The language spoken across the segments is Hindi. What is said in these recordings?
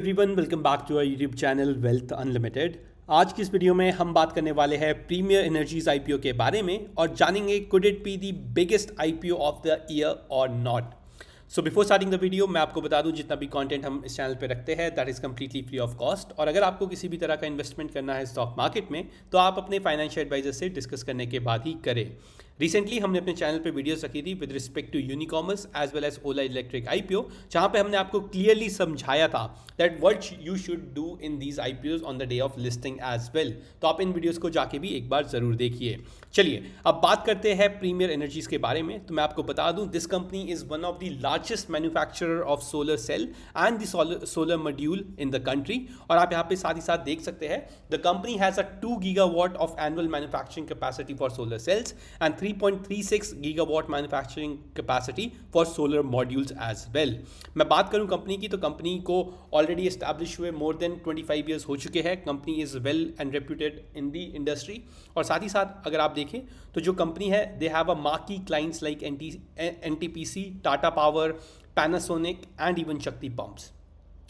Everyone welcome back to our YouTube channel Wealth Unlimited. आज की इस वीडियो में हम बात करने वाले हैं प्रीमियर एनर्जीज आईपीओ के बारे में और जानेंगे could it be the biggest IPO of the year और not. So before starting the video मैं आपको बता दूं जितना भी कंटेंट हम इस चैनल पे रखते हैं that is completely free of cost, और अगर आपको किसी भी तरह का इन्वेस्टमेंट करना है स्टॉक मार्केट में तो आप अपने फाइनेंशियल एडवाइजर से डिस्कस करने के बाद ही करें। रिसेंटली हमने अपने चैनल पे वीडियोस रखी थी with respect to Unicommerce as well as Ola Electric IPO, जहां पे हमने आपको क्लियरली समझाया था that what you should do in these IPOs on the day of listing as well. तो आप इन वीडियोस को जाके भी एक बार जरूर देखिए। चलिए अब बात करते हैं प्रीमियर एनर्जीज के बारे में। तो मैं आपको बता दूं this company is one of the largest manufacturer of solar cell and the solar module in the country. और आप यहाँ पे साथ ही साथ देख सकते हैं the company has a 2 gigawatt of annual manufacturing capacity for solar cells and 3.36 gigawatt manufacturing capacity for solar modules as well। मैं बात करूं कंपनी की तो कंपनी को ऑलरेडी एस्टैब्लिश हुए मोर देन 25 ईयर्स हो चुके हैं। Company is well and reputed in the industry. और साथ ही साथ अगर आप देखें तो जो कंपनी है they have a marquee clients like NTPC, Tata power, Panasonic and even शक्ति पंप्स,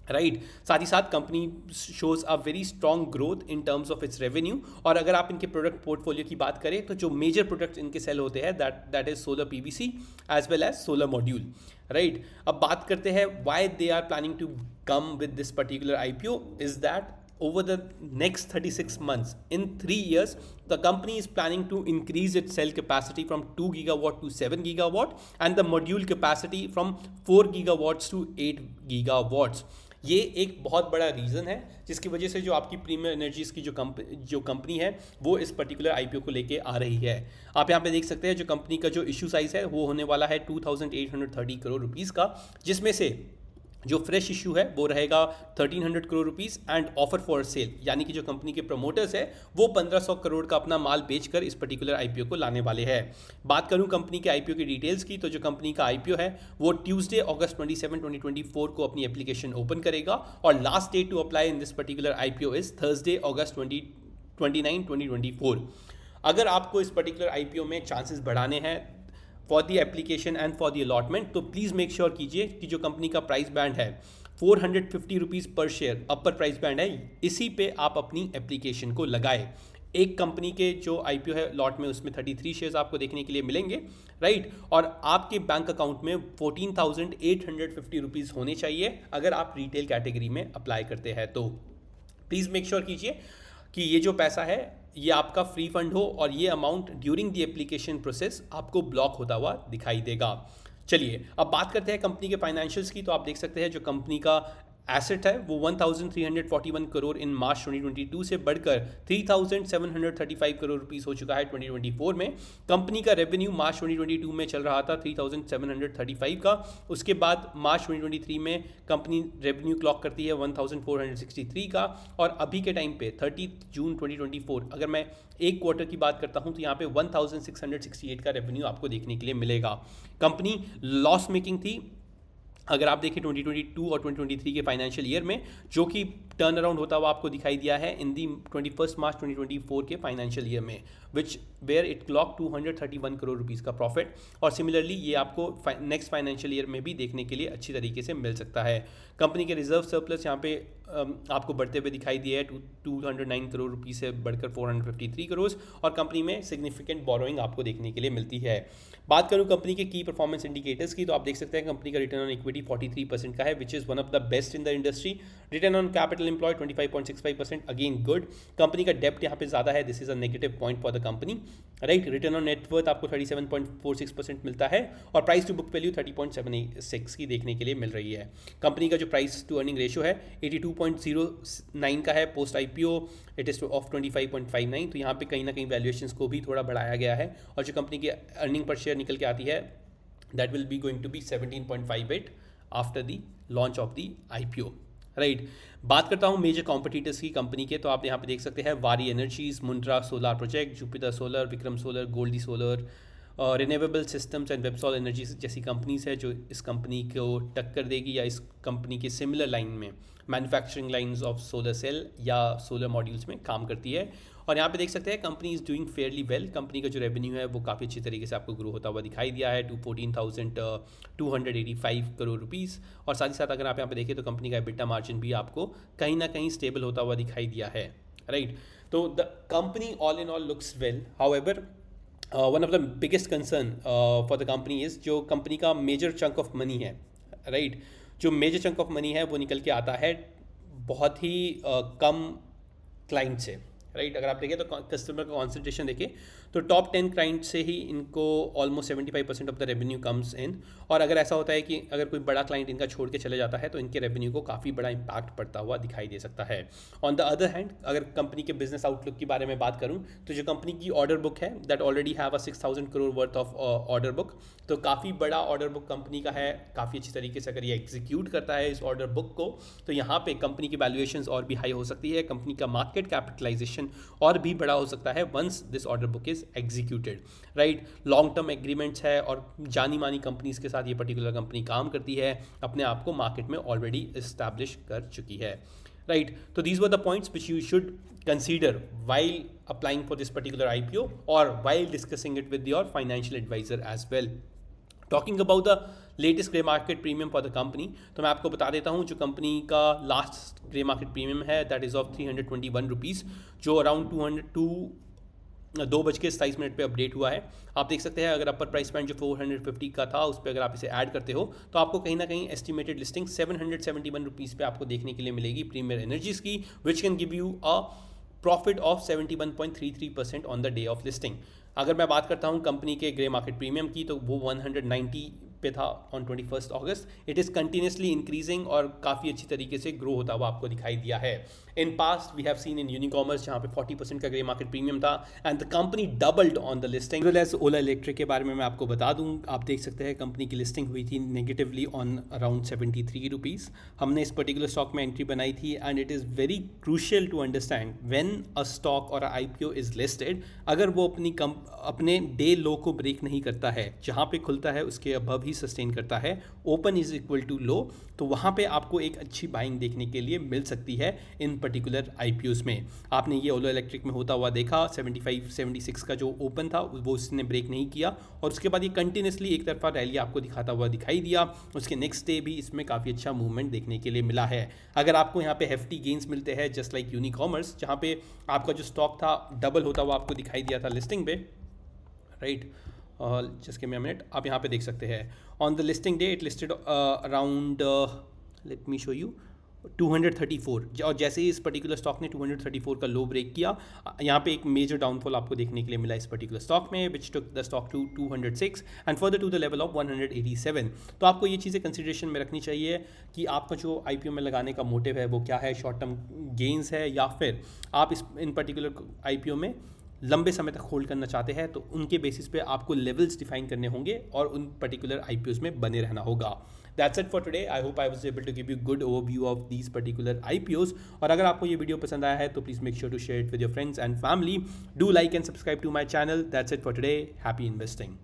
राइट। साथ ही साथ company shows a very strong growth in terms of its revenue. और अगर आप इनके प्रोडक्ट पोर्टफोलियो की बात करें तो जो मेजर प्रोडक्ट्स इनके सेल होते हैं that is solar PVC as well as solar module, right. अब बात करते हैं why they are planning to come with this particular IPO is that over the next 36 months, in 3 years, the company is planning to increase its cell capacity from 2 gigawatt to 7 gigawatt and the module capacity from 4 gigawatts to 8 gigawatts। ये एक बहुत बड़ा रीज़न है जिसकी वजह से जो आपकी प्रीमियर एनर्जीज की जो कंपनी है वो इस पर्टिकुलर आईपीओ को लेके आ रही है। आप यहाँ पे देख सकते हैं जो कंपनी का जो इशू साइज है वो होने वाला है 2830 करोड़ रुपीज़ का, जिसमें से जो फ्रेश इशू है वो रहेगा 1300 crore rupees and offer for sale, यानी कि जो कंपनी के प्रमोटर्स है वो 1500 करोड़ का अपना माल बेचकर इस पर्टिकुलर आईपीओ को लाने वाले हैं। बात करूं कंपनी के आईपीओ की डिटेल्स की तो जो कंपनी का आईपीओ है वो ट्यूसडे अगस्त 27 2024 को अपनी एप्लीकेशन ओपन करेगा और last date to apply in this particular IPO is Thursday August 29 2024। अगर आपको इस पर्टिकुलर आईपीओ में चांसेस बढ़ाने हैं for the application and for the allotment तो प्लीज़ मेक श्योर कीजिए कि जो कंपनी का प्राइस बैंड है 450 रुपीज़ पर शेयर अपर प्राइस बैंड है, इसी पे आप अपनी एप्लीकेशन को लगाए। एक कंपनी के जो आईपीओ है लॉट में उसमें 33 शेयर्स आपको देखने के लिए मिलेंगे, राइट। और आपके बैंक अकाउंट में 14,850 रुपीज़ होने चाहिए अगर आप रिटेल कैटेगरी में अप्लाई करते हैं। तो प्लीज़ मेक श्योर कीजिए कि ये जो पैसा है ये आपका फ्री फंड हो और ये amount during the application process आपको ब्लॉक होता हुआ दिखाई देगा। चलिए अब बात करते हैं कंपनी के फाइनेंशियल्स की। तो आप देख सकते हैं जो कंपनी का एसेट है वो 1341 करोड़ इन मार्च 2022 से बढ़कर 3735 करोड़ रुपीस हो चुका है 2024 में। कंपनी का रेवेन्यू मार्च 2022 में चल रहा था 3735 का, उसके बाद मार्च 2023 में कंपनी रेवेन्यू क्लॉक करती है 1463 का, और अभी के टाइम पे 30 जून 2024 अगर मैं एक क्वार्टर की बात करता हूं तो यहाँ पे 1668 का रेवेन्यू आपको देखने के लिए मिलेगा। कंपनी लॉस मेकिंग थी अगर आप देखें 2022 और 2023 के फाइनेंशियल ईयर में, जो कि टर्न अराउंड होता हुआ आपको दिखाई दिया है इन दी 21 मार्च 2024 के फाइनेंशियल ईयर में, which were it clock 231 crore rupees का प्रॉफिट। और सिमिलरली ये आपको नेक्स्ट फाइनेंशियल ईयर में भी देखने के लिए अच्छी तरीके से मिल सकता है। कंपनी के रिजर्व सरप्लस यहाँ पे आपको बढ़ते हुए दिखाई दिया है 209 करोड़ रुपीज़ से बढ़कर 453 करोड़, और कंपनी में सिग्निफिकेंट बोरोइंग आपको देखने के लिए मिलती है। बात करूँ कंपनी के की परफॉर्मेंस इंडिकेटर्स की तो आप देख सकते हैं कंपनी का रिटर्न ऑन इक्विटी 43% का है which is one of the best in the industry. Return on capital employ 25.65%, again good. Company का डेप्ट यहाँ पे ज़्यादा है, this is a negative point for the company, right. Return on net worth आपको 37.46% मिलता है और प्राइस टू बुक वैल्यू 30.76 की देखने के लिए मिल रही है। कंपनी का जो प्राइस टू अर्निंग रेशियो है 82.09 का है post IPO, it is of 25.59। तो यहाँ पे कहीं ना कहीं वैल्यूएशंस को भी थोड़ा बढ़ाया गया है और जो कंपनी की अर्निंग पर शेयर निकल के आती है that will be going to be 17.58 after the launch of the IPO, right. बात करता हूँ मेजर कॉम्पिटिटर्स की कंपनी के, तो आप यहाँ पे देख सकते हैं Waaree energies, Mundra solar project, Jupiter solar, Vikram solar, Goldi solar, renewable systems and Websol energy जैसी कंपनीज है जो इस कंपनी को टक्कर देगी या इस कंपनी के सिमिलर लाइन में manufacturing lines of solar cell या सोलर मॉड्यूल्स में काम करती है। और यहाँ पे देख सकते हैं company is doing fairly well. Company का जो रेवेन्यू है वो काफ़ी अच्छी तरीके से आपको ग्रो होता हुआ दिखाई दिया है टू 14,285 करोड़ रुपीज़। और साथ ही साथ अगर आप यहाँ पे देखें तो कंपनी का एबिटा मार्जिन भी आपको कहीं ना कहीं स्टेबल होता हुआ दिखाई दिया है, राइट। तो the company all in all looks well. However one of the biggest concern for the company is जो कंपनी का मेजर चंक ऑफ मनी है, राइट, जो मेजर चंक ऑफ मनी है वो निकल के आता है बहुत ही कम क्लाइंट से, राइट। अगर आप देखें तो कस्टमर का कॉन्सेंट्रेशन देखें तो टॉप 10 क्लाइंट से ही इनको almost 75% of the revenue comes in. और अगर ऐसा होता है कि अगर कोई बड़ा क्लाइंट इनका छोड़ के चले जाता है तो इनके रेवेन्यू को काफ़ी बड़ा इंपैक्ट पड़ता हुआ दिखाई दे सकता है। ऑन द अदर हैंड अगर कंपनी के बिजनेस आउटलुक के बारे में बात करूँ तो जो कंपनी की ऑर्डर बुक है that already have a 6,000 crore worth of order book, तो काफ़ी बड़ा ऑर्डर बुक कंपनी का है। काफ़ी अच्छी तरीके से अगर ये एग्जीक्यूट करता है इस ऑर्डर बुक को तो यहाँ पे कंपनी की वैल्यूएशंस और भी हाई हो सकती है, कंपनी का मार्केट कैपिटलाइजेशन और भी बड़ा हो सकता है once this order book is executed, right. Long term agreements है और जानी मानी कंपनीज के साथ ये पर्टिकुलर कंपनी काम करती है, अपने आप को मार्केट में ऑलरेडी इस्टेब्लिश कर चुकी है, राइट। तो these were the points which you should consider while applying for this particular IPO और while discussing it with your financial advisor as well. Talking about the latest grey market premium for the company, तो मैं आपको बता देता हूँ जो कंपनी का लास्ट ग्रे मार्केट प्रीमियम है दैट इज़ ऑफ 321 रुपीज़, जो अराउंड 2:27 पे अपडेट हुआ है। आप देख सकते हैं अगर अपर प्राइस पॉइंट जो 450 का था उस पर अगर आप इसे ऐड करते हो तो आपको कहीं ना कहीं एस्टिमेटेड लिस्टिंग 771 रुपीज़ पे आपको देखने के लिए मिलेगी प्रीमियर एनर्जीज की, which can give you a profit of 71.33% on the day of listing. अगर मैं बात करता हूँ कंपनी के ग्रे मार्केट प्रीमियम की तो वो 190 पे था on 21 August. It is continuously increasing और काफ़ी अच्छी तरीके से ग्रो होता हुआ आपको दिखाई दिया है। In past we have seen in Unicommerce जहाँ पे 40% का ग्रे मार्केट प्रीमियम था and the company doubled on the listing. Well as Ola Electric के बारे में मैं आपको बता दूँ, आप देख सकते हैं कंपनी की लिस्टिंग हुई थी नेगेटिवली ऑन अराउंड 73 रुपीज़। हमने इस पर्टिकुलर स्टॉक में एंट्री बनाई थी and it is very crucial to understand when a stock or IPO is listed, अगर वो अपने डे लो को ब्रेक नहीं करता है, जहाँ पे खुलता है उसके अबव ही सस्टेन करता है, open is equal to low, तो वहाँ पे आपको एक अच्छी बाइंग देखने के लिए मिल सकती है इन पर्टिकुलर आईपीओस में। आपने ये ओला इलेक्ट्रिक में होता हुआ देखा, 75-76 का जो ओपन था वो उसने ब्रेक नहीं किया और उसके बाद ये कंटिन्यूसली एक तरफा रैली आपको दिखाता हुआ दिखाई दिया। उसके नेक्स्ट डे भी इसमें काफ़ी अच्छा मूवमेंट देखने के लिए मिला है। अगर आपको यहाँ पे हेफ्टी गेंस मिलते हैं जस्ट लाइक यूनिकॉमर्स जहाँ पे आपका जो स्टॉक था डबल होता हुआ आपको दिखाई दिया था लिस्टिंग पे, right. Just give me a minute, आप यहाँ पे देख सकते हैं on the listing day it listed around let me show you 234, और जैसे ही इस पर्टिकुलर स्टॉक ने 234 का लो ब्रेक किया, यहाँ पे एक मेजर डाउनफॉल आपको देखने के लिए मिला इस पर्टिकुलर स्टॉक में, which took the stock to 206 and further to the level of 187। तो आपको ये चीज़ें कंसिडरेशन में रखनी चाहिए कि आपका जो आईपीओ में लगाने का मोटिव है वो क्या है, शॉर्ट टर्म गेंस है या फिर आप इन पर्टिकुलर आईपीओ में लंबे समय तक होल्ड करना चाहते हैं, तो उनके बेसिस पे आपको लेवल्स डिफाइन करने होंगे और उन पर्टिकुलर आईपीओस में बने रहना होगा। That's it for today. I hope I was able to give you good overview of these particular IPOs. और अगर आपको ये वीडियो पसंद आया है तो please make sure to share it with your friends and family. Do like and subscribe to my channel. That's it for today. Happy investing.